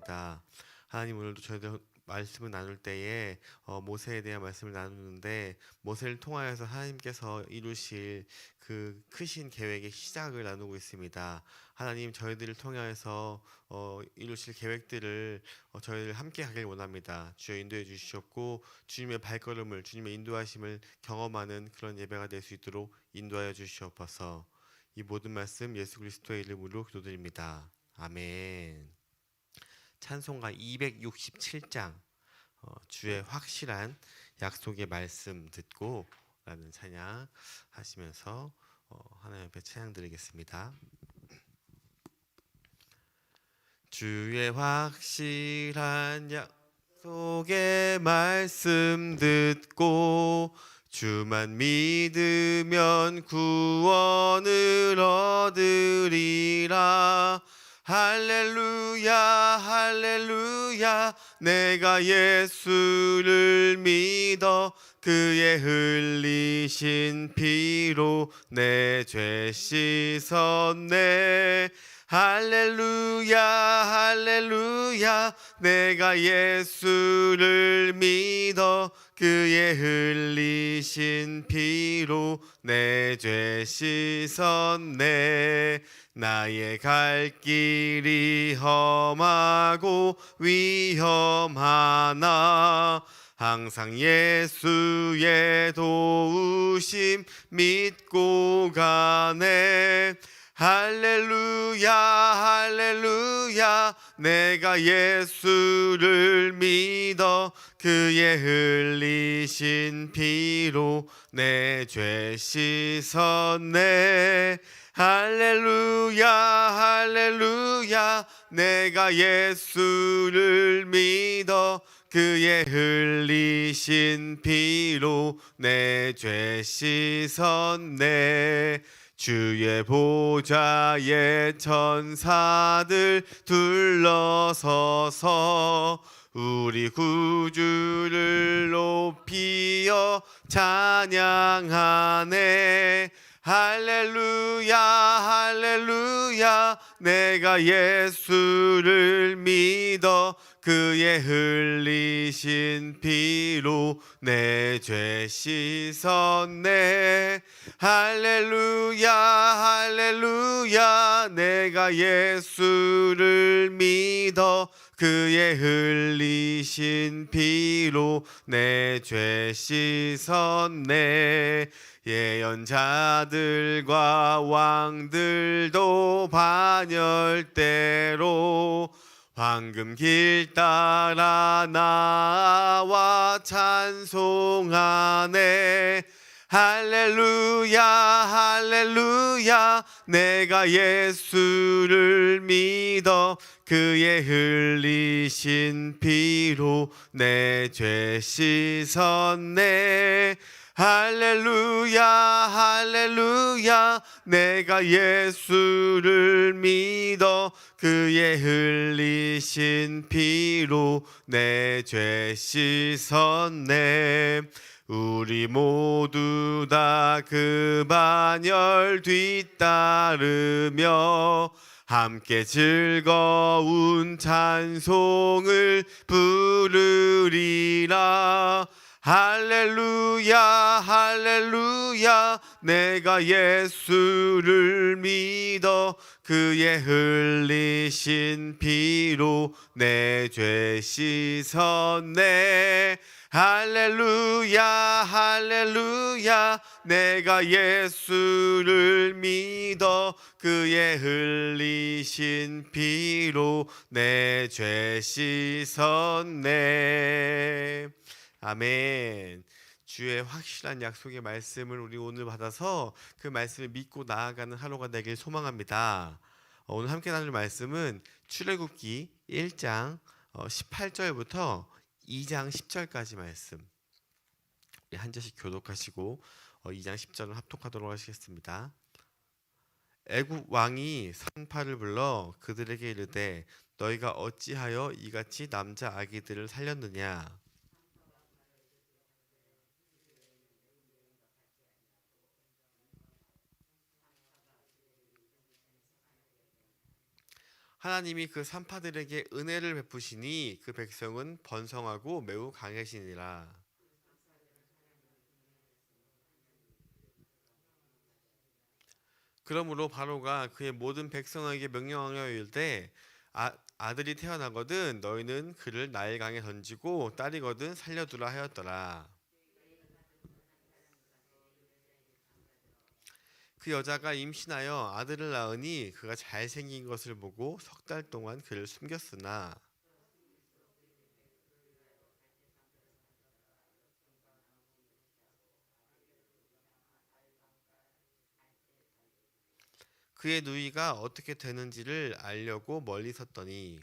감사합니다. 하나님, 오늘도 저희들 말씀을 나눌 때에 모세에 대한 말씀을 나누는데, 모세를 통하여서 하나님께서 이루실 그 크신 계획의 시작을 나누고 있습니다. 하나님, 저희들을 통하여서 이루실 계획들을 저희들 함께 가길 원합니다. 주여 인도해 주시옵고, 주님의 발걸음을, 주님의 인도하심을 경험하는 그런 예배가 될 수 있도록 인도하여 주시옵소서. 이 모든 말씀 예수 그리스도의 이름으로 기도드립니다. 아멘. 찬송가 267장, 주의 확실한 약속의 말씀 듣고 라는 찬양 하시면서 하나님 앞에 찬양 드리겠습니다. 주의 확실한 약속의 말씀 듣고 주만 믿으면 구원을 얻으리라. 할렐루야 할렐루야, 내가 예수를 믿어 그의 흘리신 피로 내 죄 씻었네. 할렐루야 할렐루야, 내가 예수를 믿어 그의 흘리신 피로 내 죄 씻었네. 나의 갈 길이 험하고 위험하나 항상 예수의 도우심 믿고 가네. 할렐루야 할렐루야, 내가 예수를 믿어 그의 흘리신 피로 내 죄 씻었네. 할렐루야 할렐루야, 내가 예수를 믿어 그의 흘리신 피로 내 죄 씻었네. 주의 보좌에 천사들 둘러서서 우리 구주를 높이어 찬양하네. 할렐루야 할렐루야, 내가 예수를 믿어 그의 흘리신 피로 내 죄 씻었네. 할렐루야 할렐루야, 내가 예수를 믿어 그의 흘리신 피로 내 죄 씻었네. 예언자들과 왕들도 반열대로 황금 길 따라 나와 찬송하네. 할렐루야 할렐루야, 내가 예수를 믿어 그의 흘리신 피로 내 죄 씻었네. 할렐루야 할렐루야, 내가 예수를 믿어 그의 흘리신 피로 내 죄 씻었네. 우리 모두 다 그 반열 뒤따르며 함께 즐거운 찬송을 부르리라. 할렐루야 할렐루야, 내가 예수를 믿어 그의 흘리신 피로 내 죄 씻었네. 할렐루야 할렐루야, 내가 예수를 믿어 그의 흘리신 피로 내 죄 씻었네. 아멘. 주의 확실한 약속의 말씀을 우리 오늘 받아서 그 말씀을 믿고 나아가는 하루가 되길 소망합니다. 오늘 함께 나눌 말씀은 출애굽기 1장 18절부터 2장 10절까지 말씀. 우리 한 절씩 교독하시고 2장 10절을 합독하도록 하시겠습니다. 애굽 왕이 산파를 불러 그들에게 이르되 너희가 어찌하여 이같이 남자 아기들을 살렸느냐. 하나님이 그 산파들에게 은혜를 베푸시니 그 백성은 번성하고 매우 강해지니라. 그러므로 바로가 그의 모든 백성에게 명령하여 이르되 아들이 태어나거든 너희는 그를 나일 강에 던지고 딸이거든 살려두라 하였더라. 그 여자가 임신하여 아들을 낳으니 그가 잘생긴 것을 보고 석 달 동안 그를 숨겼으나 그의 누이가 어떻게 되는지를 알려고 멀리 섰더니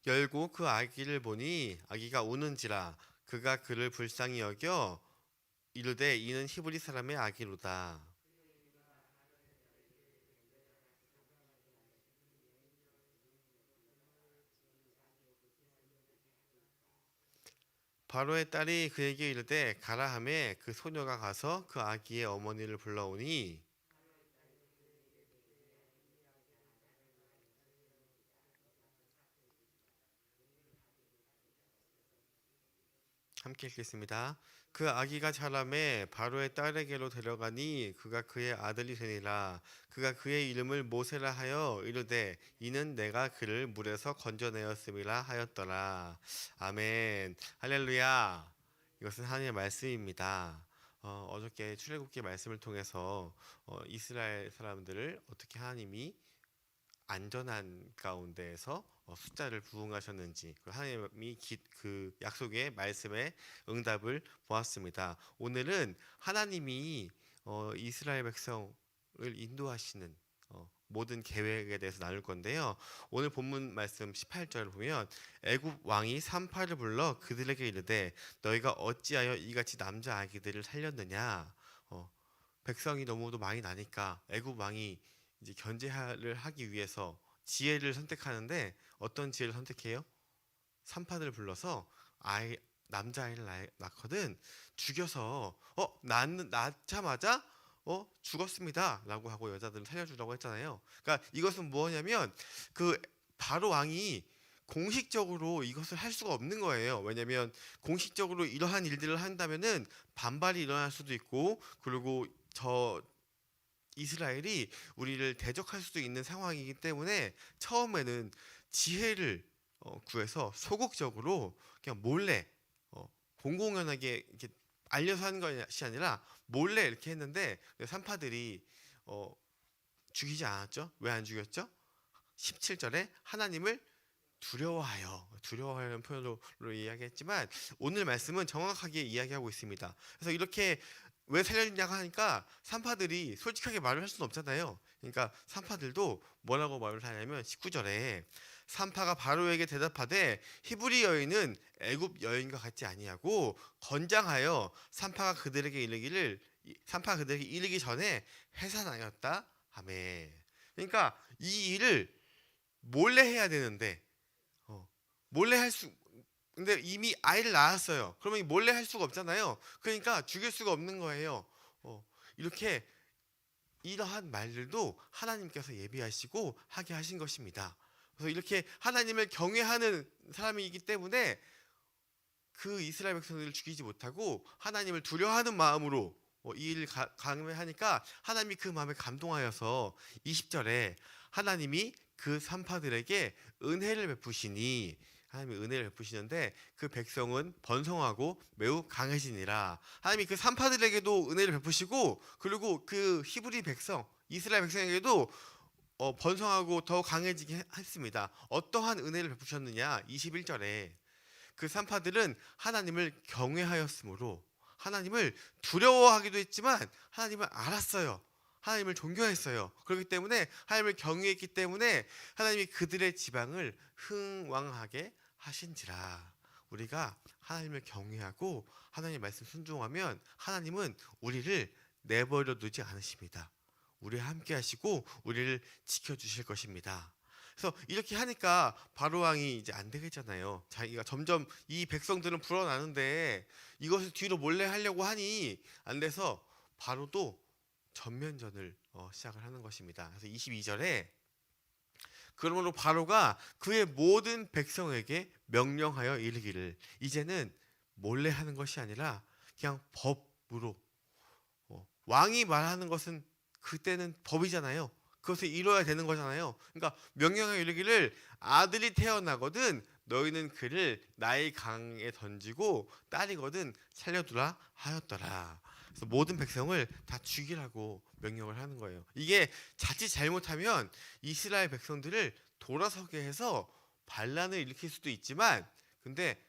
열고 그 아기를 보니 아기가 우는지라 그가 그를 불쌍히 여겨 이르되 이는 히브리 사람의 아기로다. 바로의 딸이 그에게 이르되 가라 하매 그 소녀가 가서 그 아기의 어머니를 불러오니 함께 읽겠습니다. 그 아기가 자라매 바로의 딸에게로 데려가니 그가 그의 아들이 되니라. 그가 그의 이름을 모세라 하여 이르되 이는 내가 그를 물에서 건져내었음이라 하였더라. 아멘. 할렐루야. 이것은 하나님의 말씀입니다. 어저께 출애굽기 말씀을 통해서 이스라엘 사람들을 어떻게 하나님이 안전한 가운데에서 숫자를 부응하셨는지 하나님이 그 약속의 말씀에 응답을 보았습니다. 오늘은 하나님이 이스라엘 백성을 인도하시는 모든 계획에 대해서 나눌 건데요. 오늘 본문 말씀 18절을 보면 애굽 왕이 산파를 불러 그들에게 이르되 너희가 어찌하여 이같이 남자 아기들을 살렸느냐. 백성이 너무도 많이 나니까 애굽 왕이 이제 견제를 하기 위해서 지혜를 선택하는데 어떤 지혜를 선택해요? 산파들을 불러서 아이 남자아이를 낳거든 죽여서 낳자마자 죽었습니다 라고 하고 여자들을 살려주라고 했잖아요. 그러니까 이것은 뭐냐면 그 바로 왕이 공식적으로 이것을 할 수가 없는 거예요. 왜냐하면 공식적으로 이러한 일들을 한다면은 반발이 일어날 수도 있고 그리고 저 이스라엘이 우리를 대적할 수도 있는 상황이기 때문에 처음에는 지혜를 구해서 소극적으로 그냥 몰래 공공연하게 이렇게 알려서 하는 것이 아니라 몰래 이렇게 했는데 산파들이 어, 죽이지 않았죠. 왜 안 죽였죠? 17절에 하나님을 두려워하는 표현으로 이야기했지만 오늘 말씀은 정확하게 이야기하고 있습니다. 그래서 이렇게 왜 살려주냐고 하니까 산파들이 솔직하게 말을 할 수는 없잖아요. 그러니까 산파들도 뭐라고 말을 하냐면 19절에 산파가 바로에게 대답하되 히브리 여인은 애굽 여인과 같지 아니하고 건장하여 산파가 그들에게 이르기 전에 해산하였다 하매. 그러니까 이 일을 몰래 해야 되는데 몰래 할 수, 근데 이미 아이를 낳았어요. 그러면 몰래 할 수가 없잖아요. 그러니까 죽일 수가 없는 거예요. 이렇게 이러한 말들도 하나님께서 예비하시고 하게 하신 것입니다. 그래서 이렇게 하나님을 경외하는 사람이기 때문에 그 이스라엘 백성들을 죽이지 못하고 하나님을 두려워하는 마음으로 이 일을 강매하니까 하나님이 그 마음에 감동하여서 20절에 하나님이 그 산파들에게 은혜를 베푸시니 하나님이 은혜를 베푸시는데 그 백성은 번성하고 매우 강해지니라. 하나님이 그 산파들에게도 은혜를 베푸시고 그리고 그 히브리 백성 이스라엘 백성에게도 번성하고 더 강해지게 했습니다. 어떠한 은혜를 베푸셨느냐 21절에 그 산파들은 하나님을 경외하였으므로 하나님을 두려워하기도 했지만 하나님을 알았어요. 하나님을 존경했어요. 그렇기 때문에 하나님을 경외했기 때문에 하나님이 그들의 지방을 흥왕하게 하신지라. 우리가 하나님을 경외하고 하나님의 말씀 순종하면 하나님은 우리를 내버려 두지 않으십니다. 우리와 함께 하시고 우리를 지켜주실 것입니다. 그래서 이렇게 하니까 바로 왕이 이제 안 되겠잖아요. 자기가 점점 이 백성들은 불어나는데 이것을 뒤로 몰래 하려고 하니 안 돼서 바로도 전면전을 시작을 하는 것입니다. 그래서 22절에 그러므로 바로가 그의 모든 백성에게 명령하여 이르기를 이제는 몰래 하는 것이 아니라 그냥 법으로 왕이 말하는 것은 그때는 법이잖아요. 그것을 이뤄야 되는 거잖아요. 그러니까 명령하여 이르기를 아들이 태어나거든 너희는 그를 나의 강에 던지고 딸이거든 살려두라 하였더라. 그래서 모든 백성을 다 죽이라고 명령을 하는 거예요. 이게 자칫 잘못하면 이스라엘 백성들을 돌아서게 해서 반란을 일으킬 수도 있지만 근데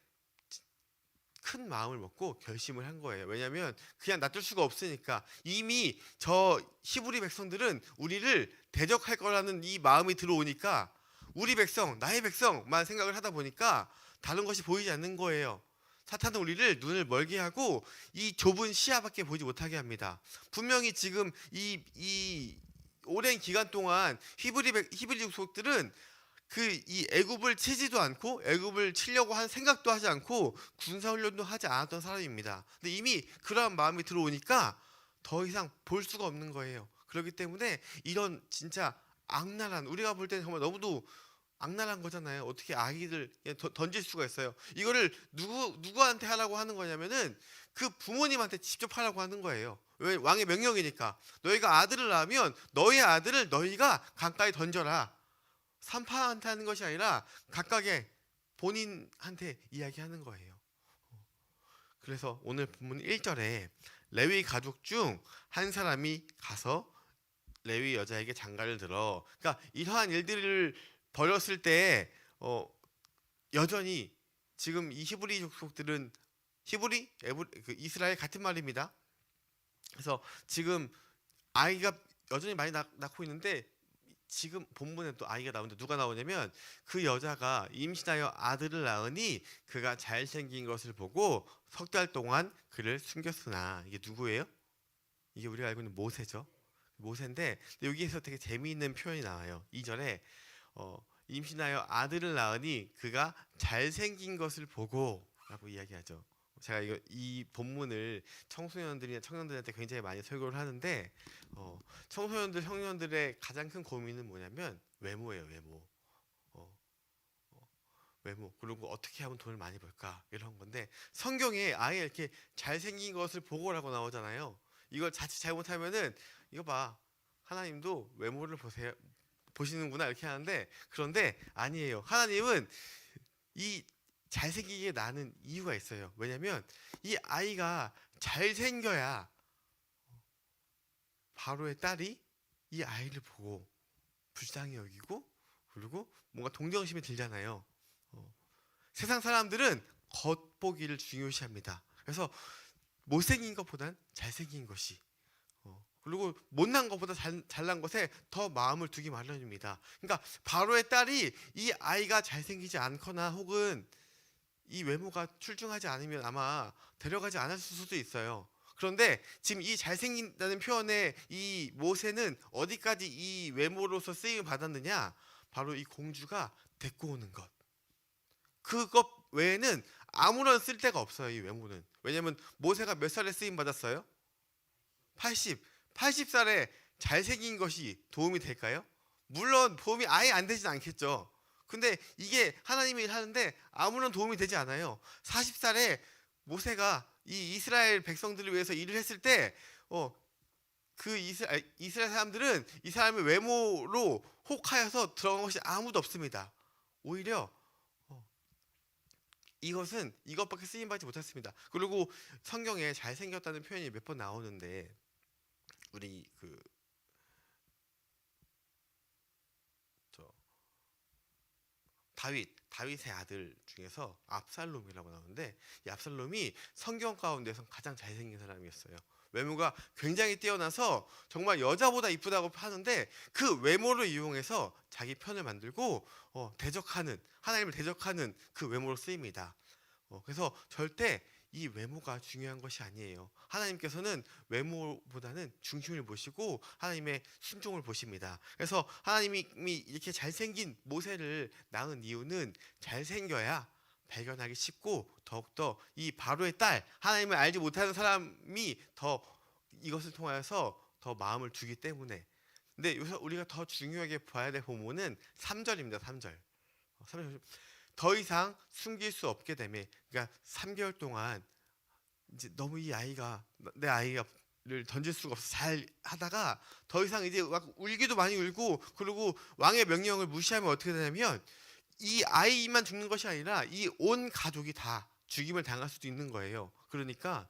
큰 마음을 먹고 결심을 한 거예요. 왜냐하면 그냥 놔둘 수가 없으니까 이미 저 히브리 백성들은 우리를 대적할 거라는 이 마음이 들어오니까 우리 백성, 나의 백성만 생각을 하다 보니까 다른 것이 보이지 않는 거예요. 사탄은 우리를 눈을 멀게 하고 이 좁은 시야밖에 보지 못하게 합니다. 분명히 지금 이 오랜 기간 동안 히브리 족속들은 이 애굽을 치지도 않고 애굽을 치려고 한 생각도 하지 않고 군사 훈련도 하지 않았던 사람입니다. 근데 이미 그러한 마음이 들어오니까 더 이상 볼 수가 없는 거예요. 그렇기 때문에 이런 진짜 악랄한 우리가 볼 때는 정말 너무도 악랄한 거잖아요. 어떻게 아기들 던질 수가 있어요. 이거를 누구한테 하라고 하는 거냐면은 그 부모님한테 직접 하라고 하는 거예요. 왜? 왕의 명령이니까. 너희가 아들을 낳으면 너희 아들을 너희가 강가에 던져라. 산파한테 하는 것이 아니라 각각의 본인한테 이야기하는 거예요. 그래서 오늘 본문 1절에 레위 가족 중 한 사람이 가서 레위 여자에게 장가를 들어. 그러니까 이러한 일들을 벌였을 때 여전히 지금 이 히브리 족속들은 이스라엘 같은 말입니다. 그래서 지금 아이가 여전히 많이 낳고 있는데 지금 본문에 또 아이가 나오는데 누가 나오냐면 그 여자가 임신하여 아들을 낳으니 그가 잘생긴 것을 보고 석 달 동안 그를 숨겼으나 이게 누구예요? 이게 우리가 알고 있는 모세죠. 모세인데 여기에서 되게 재미있는 표현이 나와요. 2절에 임신하여 아들을 낳으니 그가 잘생긴 것을 보고 라고 이야기하죠. 제가 이 본문을 청소년들이나 청년들한테 굉장히 많이 설교를 하는데 청소년들, 청년들의 가장 큰 고민은 뭐냐면 외모예요. 외모. 그리고 어떻게 하면 돈을 많이 벌까 이런 건데 성경에 아예 이렇게 잘생긴 것을 보고라고 나오잖아요. 이걸 자칫 잘못하면은 이거 봐 하나님도 외모를 보시는구나 이렇게 하는데 그런데 아니에요. 하나님은 이 잘생기게 나는 이유가 있어요. 왜냐면 이 아이가 잘생겨야 바로의 딸이 이 아이를 보고 불쌍히 여기고 그리고 뭔가 동정심이 들잖아요. 세상 사람들은 겉보기를 중요시합니다. 그래서 못생긴 것보단 잘생긴 것이 그리고 못난 것보다 잘난 것에 더 마음을 두기 마련입니다. 그러니까 바로의 딸이 이 아이가 잘생기지 않거나 혹은 이 외모가 출중하지 않으면 아마 데려가지 않았을 수도 있어요. 그런데 지금 이 잘생긴다는 표현에 이 모세는 어디까지 이 외모로서 쓰임을 받았느냐? 바로 이 공주가 데리고 오는 것. 그것 외에는 아무런 쓸데가 없어요. 이 외모는. 왜냐하면 모세가 몇 살에 쓰임 받았어요? 80살에 잘생긴 것이 도움이 될까요? 물론 도움이 아예 안 되진 않겠죠. 근데 이게 하나님이 하는데 아무런 도움이 되지 않아요. 40살에 모세가 이 이스라엘 백성들을 위해서 일을 했을 때 그 이스라엘 사람들은 이 사람의 외모로 혹하여서 들어간 것이 아무도 없습니다. 오히려 이것밖에 쓰임받지 못했습니다. 그리고 성경에 잘생겼다는 표현이 몇 번 나오는데 우리 다윗의 아들 중에서 압살롬이라고 나오는데 이 압살롬이 성경 가운데서 가장 잘생긴 사람이었어요. 외모가 굉장히 뛰어나서 정말 여자보다 이쁘다고 하는데 그 외모를 이용해서 자기 편을 만들고 하나님을 대적하는 그 외모로 쓰입니다. 그래서 절대 이 외모가 중요한 것이 아니에요. 하나님께서는 외모보다는 중심을 보시고 하나님의 순종을 보십니다. 그래서 하나님이 이렇게 잘생긴 모세를 낳은 이유는 잘생겨야 발견하기 쉽고 더욱더 이 바로의 딸, 하나님을 알지 못하는 사람이 더 이것을 통하여서 더 마음을 두기 때문에. 근데 여기서 우리가 더 중요하게 봐야 될 본문은 3절입니다. 3절. 3절. 더 이상 숨길 수 없게 되며, 그러니까 3개월 동안 이제 너무 이 아이가, 내 아이를 던질 수가 없어 잘 하다가 더 이상 이제 막 울기도 많이 울고, 그리고 왕의 명령을 무시하면 어떻게 되냐면 이 아이만 죽는 것이 아니라 이 온 가족이 다 죽임을 당할 수도 있는 거예요. 그러니까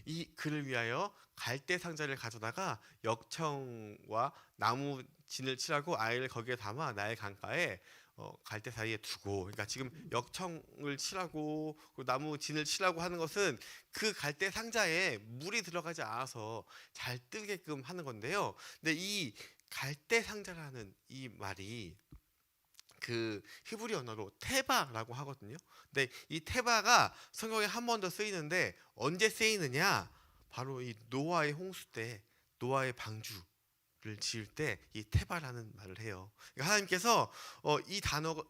이 그를 위하여 갈대 상자를 가져다가 역청과 나무 진을 칠하고 아이를 거기에 담아 나일 강가에 갈대 사이에 두고. 그러니까 지금 역청을 칠하고 그 나무 진을 칠하고 하는 것은 그 갈대 상자에 물이 들어가지 않아서 잘 뜨게끔 하는 건데요. 근데 이 갈대 상자라는 이 말이 그 히브리 언어로 테바라고 하거든요. 근데 이 테바가 성경에 한 번 더 쓰이는데 언제 쓰이느냐? 바로 이 노아의 홍수 때 노아의 방주를 지을 때 이 테바라는 말을 해요. 그러니까 하나님께서 이 단어가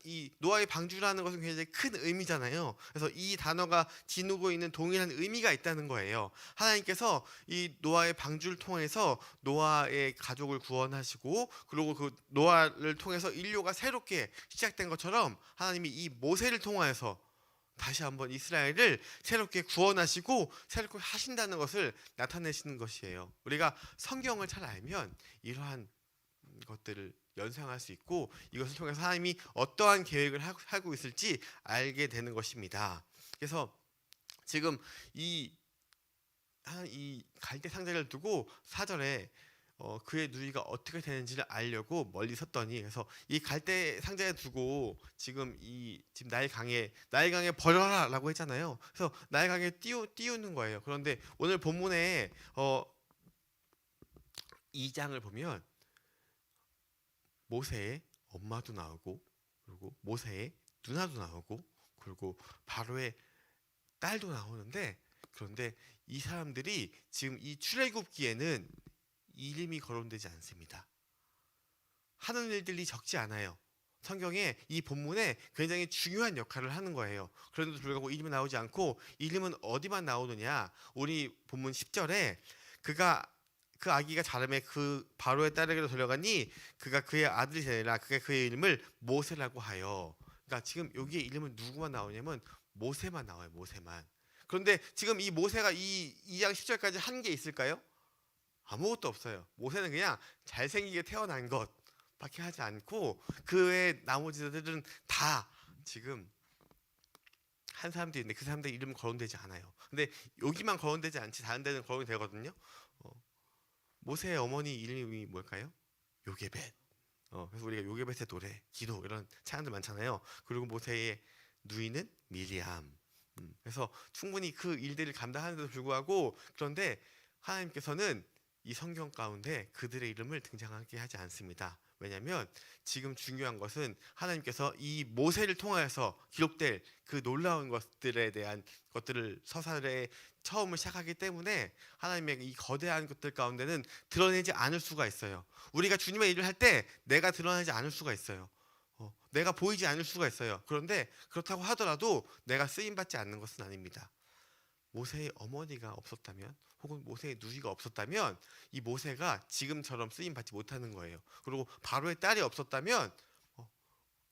이 노아의 방주라는 것은 굉장히 큰 의미잖아요. 그래서 이 단어가 지니고 있는 동일한 의미가 있다는 거예요. 하나님께서 이 노아의 방주를 통해서 노아의 가족을 구원하시고, 그리고 그 노아를 통해서 인류가 새롭게 시작된 것처럼 하나님이 이 모세를 통하여서 다시 한번 이스라엘을 새롭게 구원하시고 새롭게 하신다는 것을 나타내시는 것이에요. 우리가 성경을 잘 알면 이러한 것들을 연상할 수 있고 이것을 통해서 하나님이 어떠한 계획을 하고 있을지 알게 되는 것입니다. 그래서 지금 이 갈대 상자를 두고 4절에 그의 누이가 어떻게 되는지를 알려고 멀리 섰더니, 그래서 이 갈대 상자에 두고 지금 나일강에 버려라라고 했잖아요. 그래서 나일강에 띄우는 거예요. 그런데 오늘 본문에 2장을 보면 모세의 엄마도 나오고, 그리고 모세의 누나도 나오고, 그리고 바로의 딸도 나오는데, 그런데 이 사람들이 지금 이 출애굽기에는 이름이 거론되지 않습니다. 하는 일들이 적지 않아요. 성경에 이 본문에 굉장히 중요한 역할을 하는 거예요. 그런데도 불구하고 이름이 나오지 않고, 이름은 어디만 나오느냐? 우리 본문 10절에 그 아기가 자라매 그 바로의 딸에게로 돌려가니 그가 그의 아들이 되니라. 그가 그의 이름을 모세라고 하여. 그러니까 지금 여기에 이름은 누구만 나오냐면 모세만 나와요. 모세만. 그런데 지금 이 모세가 이 2장 10절까지 한 게 있을까요? 아무것도 없어요. 모세는 그냥 잘생기게 태어난 것밖에 하지 않고, 그의 나머지들은 다 지금 한 사람들이 있는데 그 사람들 이름 거론되지 않아요. 근데 여기만 거론되지 않지 다른 데는 거론이 되거든요. 모세의 어머니 이름이 뭘까요? 요게벳. 그래서 우리가 요게벳의 노래, 기도 이런 찬양들 많잖아요. 그리고 모세의 누이는 미리암. 그래서 충분히 그 일들을 감당하는데도 불구하고, 그런데 하나님께서는 이 성경 가운데 그들의 이름을 등장하게 하지 않습니다. 왜냐하면 지금 중요한 것은 하나님께서 이 모세를 통하여서 기록될 그 놀라운 것들에 대한 것들을 서사의 처음을 시작하기 때문에 하나님의 이 거대한 것들 가운데는 드러내지 않을 수가 있어요. 우리가 주님의 일을 할 때 내가 드러나지 않을 수가 있어요. 내가 보이지 않을 수가 있어요. 그런데 그렇다고 하더라도 내가 쓰임받지 않는 것은 아닙니다. 모세의 어머니가 없었다면, 혹은 모세의 누이가 없었다면 이 모세가 지금처럼 쓰임받지 못하는 거예요. 그리고 바로의 딸이 없었다면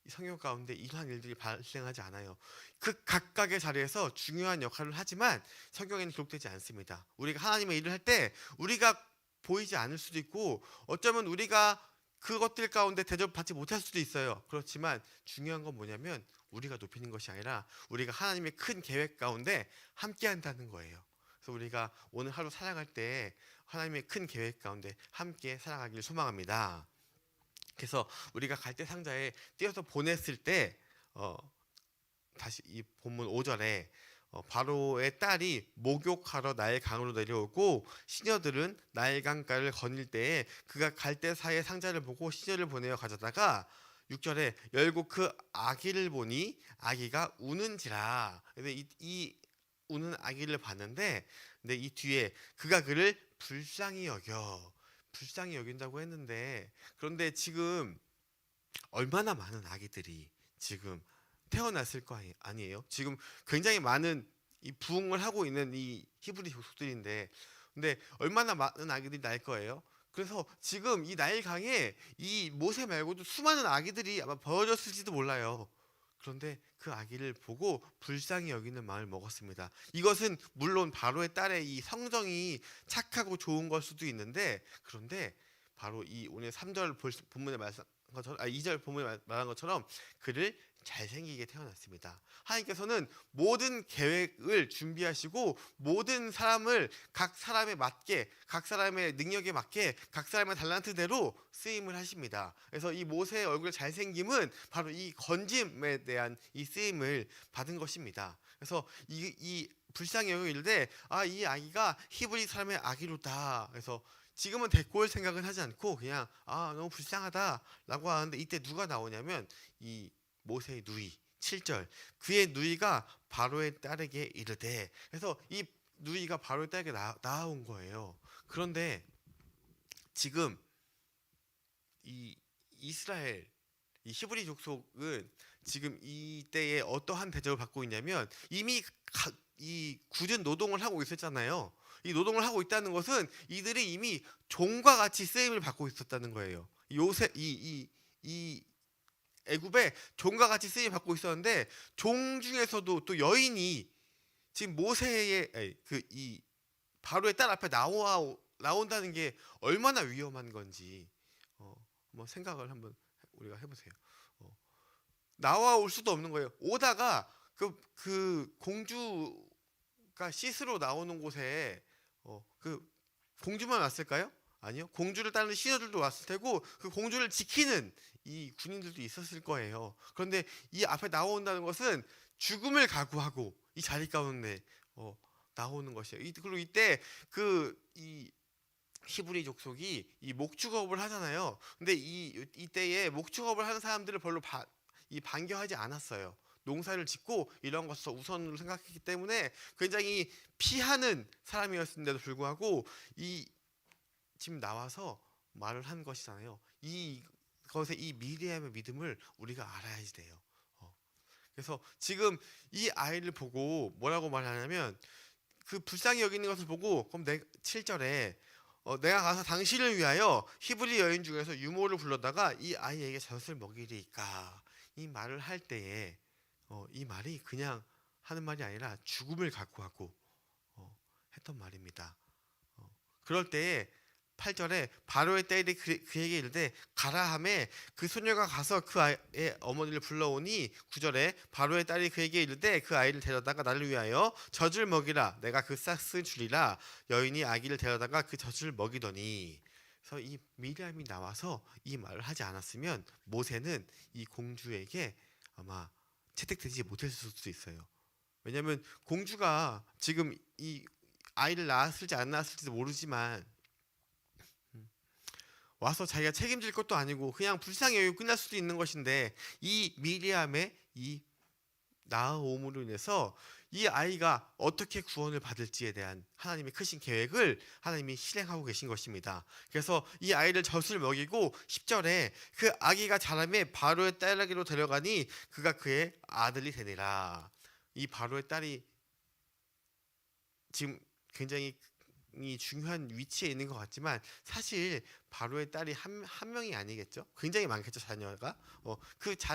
이 성경 가운데 이러한 일들이 발생하지 않아요. 그 각각의 자리에서 중요한 역할을 하지만 성경에는 기록되지 않습니다. 우리가 하나님의 일을 할 때 우리가 보이지 않을 수도 있고, 어쩌면 우리가 그것들 가운데 대접받지 못할 수도 있어요. 그렇지만 중요한 건 뭐냐면 우리가 높이는 것이 아니라 우리가 하나님의 큰 계획 가운데 함께 한다는 거예요. 그래서 우리가 오늘 하루 살아갈 때 하나님의 큰 계획 가운데 함께 살아가길 소망합니다. 그래서 우리가 갈대 상자에 띄어서 보냈을 때 다시 이 본문 5절에 바로의 딸이 목욕하러 나일강으로 내려오고 시녀들은 나일강가를 거닐 때에 그가 갈대 사이의 상자를 보고 시녀를 보내어 가져다가 6절에 열고 그 아기를 보니 아기가 우는지라. 근데 이 우는 아기를 봤는데, 근데 이 뒤에 그가 그를 불쌍히 여긴다고 했는데, 그런데 지금 얼마나 많은 아기들이 지금 태어났을 거 아니에요? 지금 굉장히 많은 이 부흥을 하고 있는 이 히브리 족속들인데, 근데 얼마나 많은 아기들이 날 거예요? 그래서 지금 이 나일강에 이 모세 말고도 수많은 아기들이 아마 버려졌을지도 몰라요. 그런데 그 아기를 보고 불쌍히 여기는 마음을 먹었습니다. 이것은 물론 바로의 딸의 이 성정이 착하고 좋은 걸 수도 있는데, 그런데 바로 이 오늘 3절 본문에 말씀 것처럼, 2절 본문에 말한 것처럼 그를 잘생기게 태어났습니다. 하나님께서는 모든 계획을 준비하시고 모든 사람을 각 사람에 맞게, 각 사람의 능력에 맞게, 각 사람의 달란트대로 쓰임을 하십니다. 그래서 이 모세의 얼굴 잘생김은 바로 이 건짐에 대한 이 쓰임을 받은 것입니다. 그래서 이 불쌍히 여기는데, 이 아기가 히브리 사람의 아기로다. 그래서 지금은 데리고 올 생각은 하지 않고 그냥 너무 불쌍하다라고 하는데, 이때 누가 나오냐면 이 모세의 누이, 7절, 그의 누이가 바로의 딸에게 이르되. 그래서 이 누이가 바로의 딸에게 나온 거예요. 그런데 지금 이 이스라엘, 이 히브리 족속은 지금 이때에 어떠한 대접을 받고 있냐면, 이미 이 굳은 노동을 하고 있었잖아요. 이 노동을 하고 있다는 것은 이들이 이미 종과 같이 쓰임을 받고 있었다는 거예요. 요새 이 애굽에 종과 같이 쓰임 받고 있었는데, 종 중에서도 또 여인이 지금 모세의 이 바로의 딸 앞에 나온다는 게 얼마나 위험한 건지 한번 생각을 한번 우리가 해보세요. 나와올 수도 없는 거예요. 오다가 그 공주가 시스로 나오는 곳에 그 공주만 왔을까요? 아니요. 공주를 따르는 신하들도 왔을 테고, 그 공주를 지키는 이 군인들도 있었을 거예요. 그런데 이 앞에 나온다는 것은 죽음을 각오하고 이 자리 가운데 나오는 것이에요. 그리고 이때 이 히브리 족속이 이 목축업을 하잖아요. 근데 이때에 목축업을 하는 사람들을 별로 반겨하지 않았어요. 농사를 짓고 이런 것을 우선으로 생각했기 때문에 굉장히 피하는 사람이었음에도 불구하고 지금 나와서 말을 한 것이잖아요. 이것의 이 미리암의 믿음을 우리가 알아야지 돼요. 그래서 지금 이 아이를 보고 뭐라고 말하냐면, 그 불쌍히 여기는 것을 보고, 그럼 7절에 내가 가서 당신을 위하여 히브리 여인 중에서 유모를 불러다가 이 아이에게 젖을 먹이리까. 이 말을 할 때에 이 말이 그냥 하는 말이 아니라 죽음을 각오하고 했던 말입니다. 그럴 때에 8절에 바로의 딸이 그에게 이르되 가라 하매 그 소녀가 가서 그 아이의 어머니를 불러오니, 9절에 바로의 딸이 그에게 이르되 그 아이를 데려다가 나를 위하여 젖을 먹이라. 내가 그 싹을 주리라. 여인이 아기를 데려다가 그 젖을 먹이더니. 그래서 이 미리암이 나와서 이 말을 하지 않았으면 모세는 이 공주에게 아마 채택되지 못했을 수도 있어요. 왜냐하면 공주가 지금 이 아이를 낳았을지 안 낳았을지도 모르지만 와서 자기가 책임질 것도 아니고 그냥 불쌍히 여기고 끝날 수도 있는 것인데, 이 미리암의 이 나아옴으로 인해서 이 아이가 어떻게 구원을 받을지에 대한 하나님의 크신 계획을 하나님이 실행하고 계신 것입니다. 그래서 이 아이를 젖을 먹이고 10절에 그 아기가 자라매 바로의 딸에게로 데려가니 그가 그의 아들이 되니라. 이 바로의 딸이 지금 굉장히 중요한 위치에 있는 것 같지만, 사실 바로의 딸이 한 명이 아니겠죠. 굉장히 많겠죠, 자녀가.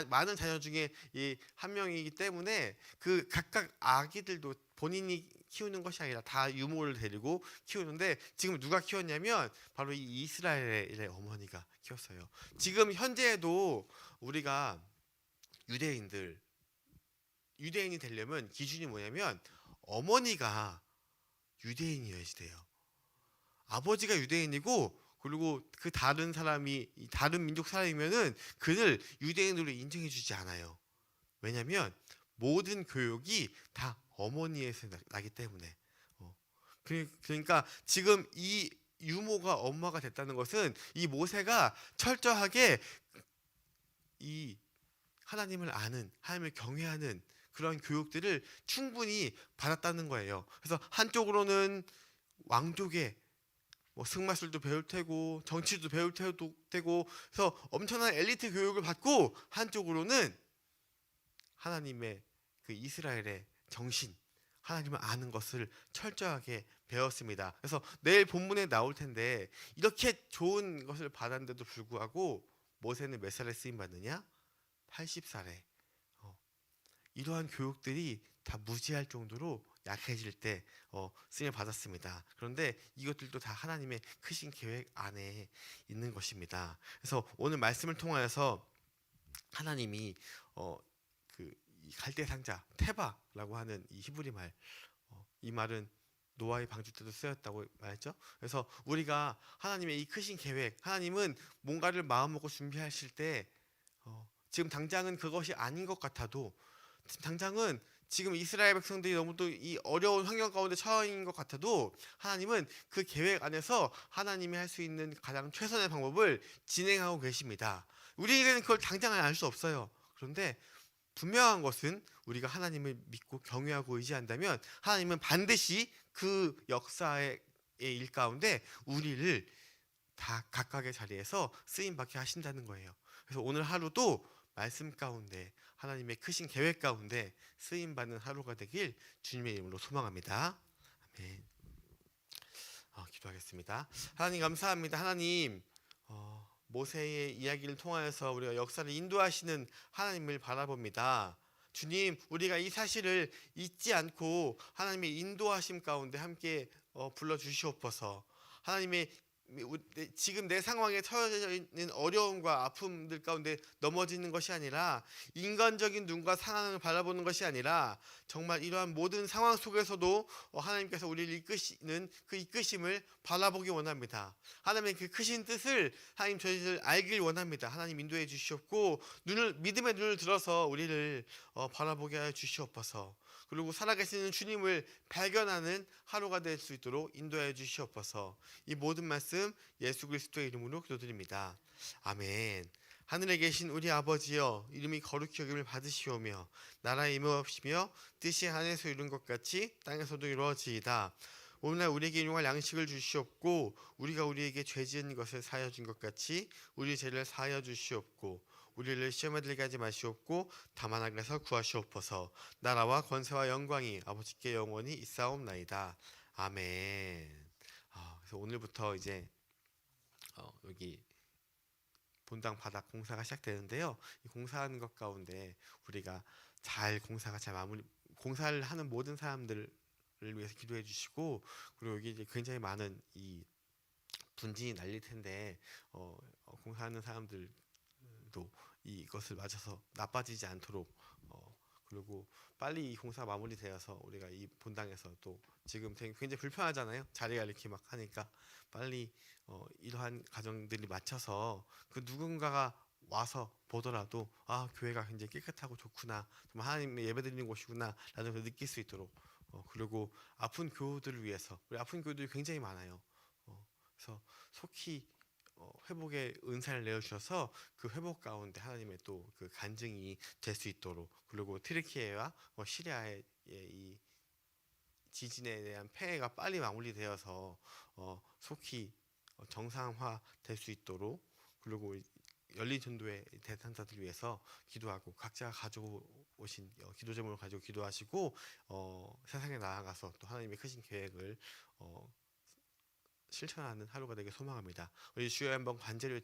많은 자녀 중에 이 한 명이기 때문에 그 각각 아기들도 본인이 키우는 것이 아니라 다 유모를 데리고 키우는데, 지금 누가 키웠냐면 바로 이 이스라엘의 어머니가 키웠어요. 지금 현재에도 우리가 유대인이 되려면 기준이 뭐냐면 어머니가 유대인이어야지 돼요. 아버지가 유대인이고, 그리고 그 다른 사람이 다른 민족 사람이면은 그를 유대인으로 인정해 주지 않아요. 왜냐면 모든 교육이 다 어머니에서 나기 때문에. 그러니까 지금 이 유모가 엄마가 됐다는 것은 이 모세가 철저하게 이 하나님을 아는, 하나님을 경외하는 그런 교육들을 충분히 받았다는 거예요. 그래서 한쪽으로는 왕족의 승마술도 배울 테고 정치도 배울 테고 그래서 엄청난 엘리트 교육을 받고, 한쪽으로는 하나님의 그 이스라엘의 정신, 하나님을 아는 것을 철저하게 배웠습니다. 그래서 내일 본문에 나올 텐데, 이렇게 좋은 것을 받았는데도 불구하고 모세는 몇 살에 쓰임 받느냐? 80살에. 이러한 교육들이 다 무지할 정도로 약해질 때 쓰임 받았습니다. 그런데 이것들도 다 하나님의 크신 계획 안에 있는 것입니다. 그래서 오늘 말씀을 통하여서 하나님이 이 갈대 상자 테바라고 하는 이 히브리 말, 이 말은 노아의 방주 때도 쓰였다고 말했죠. 그래서 우리가 하나님의 이 크신 계획, 하나님은 뭔가를 마음먹고 준비하실 때 지금 당장은 그것이 아닌 것 같아도, 당장은 지금 이스라엘 백성들이 너무도 이 어려운 환경 가운데 처해인 것 같아도, 하나님은 그 계획 안에서 하나님이 할 수 있는 가장 최선의 방법을 진행하고 계십니다. 우리에게는 그걸 당장은 알 수 없어요. 그런데 분명한 것은 우리가 하나님을 믿고 경외하고 의지한다면 하나님은 반드시 그 역사의 일 가운데 우리를 다 각각의 자리에서 쓰임받게 하신다는 거예요. 그래서 오늘 하루도 말씀 가운데, 하나님의 크신 계획 가운데 쓰임받는 하루가 되길 주님의 이름으로 소망합니다. 아멘. 기도하겠습니다. 하나님 감사합니다. 하나님, 모세의 이야기를 통하여서 우리가 역사를 인도하시는 하나님을 바라봅니다. 주님, 우리가 이 사실을 잊지 않고 하나님의 인도하심 가운데 함께 불러주시옵소서. 하나님의 지금 내 상황에 처해져 있는 어려움과 아픔들 가운데 넘어지는 것이 아니라, 인간적인 눈과 상황을 바라보는 것이 아니라, 정말 이러한 모든 상황 속에서도 하나님께서 우리를 이끄시는 그 이끄심을 바라보기 원합니다. 하나님의 그 크신 뜻을 하나님 저희들 알길 원합니다. 하나님 인도해 주시옵고, 믿음의 눈을 들어서 우리를 바라보게 하여 주시옵소서. 그리고 살아계시는 주님을 발견하는 하루가 될 수 있도록 인도해 주시옵소서. 이 모든 말씀 예수 그리스도의 이름으로 기도드립니다. 아멘. 하늘에 계신 우리 아버지여, 이름이 거룩히 여김을 받으시오며 나라의 임하옵시며 뜻이 하늘에서 이룬 것 같이 땅에서도 이루어지이다. 오늘날 우리에게 일용할 양식을 주시옵고, 우리가 우리에게 죄 지은 것을 사하여 준 것 같이 우리 죄를 사하여 주시옵고, 우리를 시험에 들게 하지 마시옵고 다만 악에서 구하시옵소서. 나라와 권세와 영광이 아버지께 영원히 있사옵나이다. 아멘. 그래서 오늘부터 이제 여기 본당 바닥 공사가 시작되는데요. 이 공사하는 것 가운데 우리가 공사가 잘 마무리, 공사를 하는 모든 사람들을 위해서 기도해 주시고, 그리고 여기 이제 굉장히 많은 이 분진이 날릴 텐데 공사하는 사람들도 이것을 맞아서 나빠지지 않도록, 그리고 빨리 이 공사 마무리되어서 우리가 이 본당에서 또 지금 굉장히 불편하잖아요. 자리가 이렇게 막 하니까 빨리 이러한 과정들이 맞춰서 그 누군가가 와서 보더라도 교회가 굉장히 깨끗하고 좋구나, 정말 하나님의 예배드리는 곳이구나 라는 걸 느낄 수 있도록, 그리고 아픈 교우들을 위해서, 우리 아픈 교우들이 굉장히 많아요. 그래서 속히 회복의 은사를 내어주셔서 그 회복 가운데 하나님의 또 그 간증이 될 수 있도록, 그리고 트르키예와 시리아의 이 지진에 대한 폐해가 빨리 마무리되어서 속히 정상화 될 수 있도록, 그리고 열린 전도의 대상자들 위해서 기도하고, 각자 가져오신 기도 제목을 가지고 기도하시고 세상에 나아가서 또 하나님의 크신 계획을 실천하는 하루가 되길 소망합니다. 우리 주여 한번 간절히